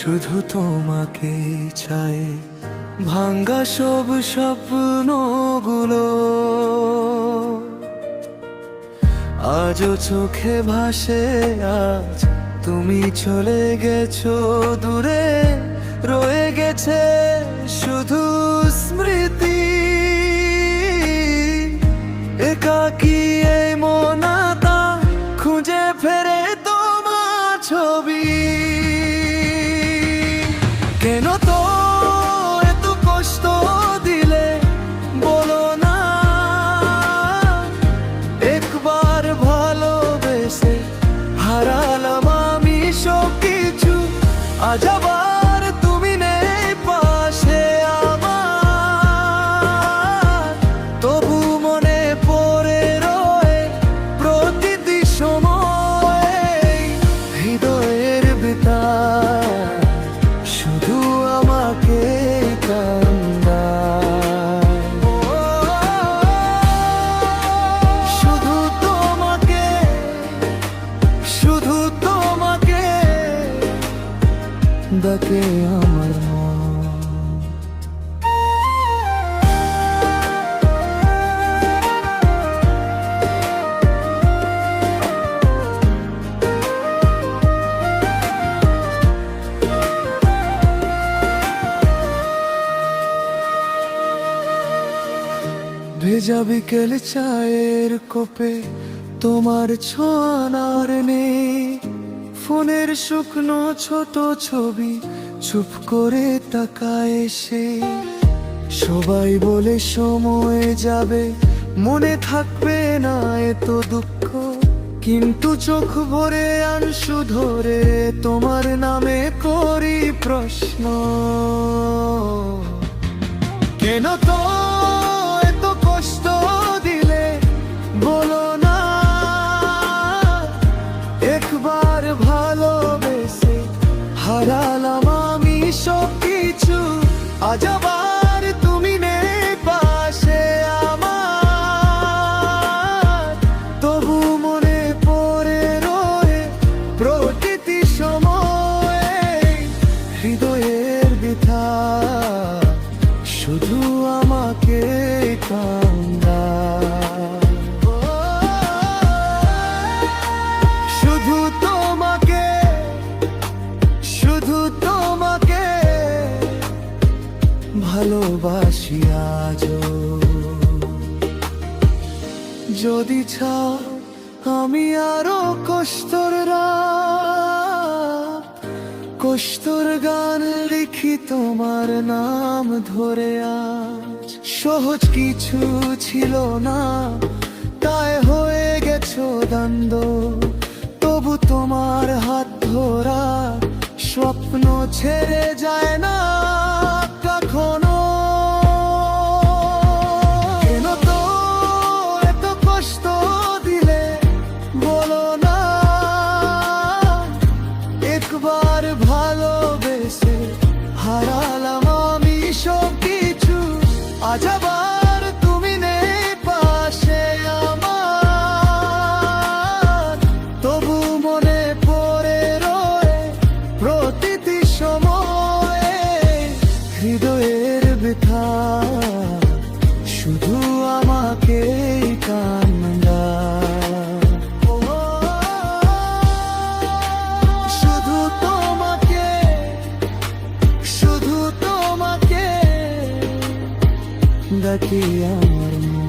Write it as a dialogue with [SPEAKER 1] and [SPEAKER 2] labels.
[SPEAKER 1] শুধু তোমাকে চাই, ভাঙ্গা সব স্বপ্নগুলো আজও চোখে ভাসে। আজ তুমি চলে গেছো দূরে, রয়ে গেছে শুধু স্মৃতি। একাকী এই মনটা খুঁজে ফেরে তোমার ছবি। কেন তো এত কষ্ট দিলে বলো না, একবার ভালোবেসে হারালাম আমি সব কিছু। আজ আবার তুমি নেই পাশে আমার, তবু মনে পড়ে রয়ে প্রতিটি সময়। হৃদয়ের ভিতর শুধু আমাকে কান্দায়, শুধু তোমাকে, শুধু তোমাকে ডাকে আমার মন। ভেজা বিকেল চায়ের কোপে তোমার ছোঁয়ার নেই, ফোনের শুকনো ছোট ছবি চুপ করে তাকায় সে। সবাই বলে সময় যাবে, মনে থাকবে না এত দুঃখ, কিন্তু চোখ ভরে আনসু ধরে তোমার নামে করি প্রশ্ন। কেন তো এত কষ্ট দিলে বলো না, একবার ভালোবেসে হারালাম আমি সব কিছু। আজ আবার তুমি নেই পাশে আমার, তবু মনে পড়ে রয়ে প্রতিটি সময়। হৃদয়ের ব্যথা শুধু আমাকে কান্দায়, শুধু তোমাকে, শুধু তোমাকে ভালোবাসি আজও। যদি চাও আমি আরো কষ্টর রাত, কষ্টর গান লিখি তোমার নাম ধরে। আজ সহজ কিছু ছিল না, তাই হয়ে গেছো দ্বন্দ্ব, তবু তোমার হাত ধরা স্বপ্ন ছেড়ে যায় না কখনো। কেন তো এত কষ্ট দিলে বলো না, একবার ভালোবেসে হারালাম আমি সব কিছু। আজ আবার তুমি নেই পাশে আমার, তবু মনে পড়ে রয়ে প্রতিটি সময়। হৃদয়ের ব্যথা শুধু আমাকে কান্দায়, শুধু তোমাকে, শুধু তোমাকে ডাকি আমার মন।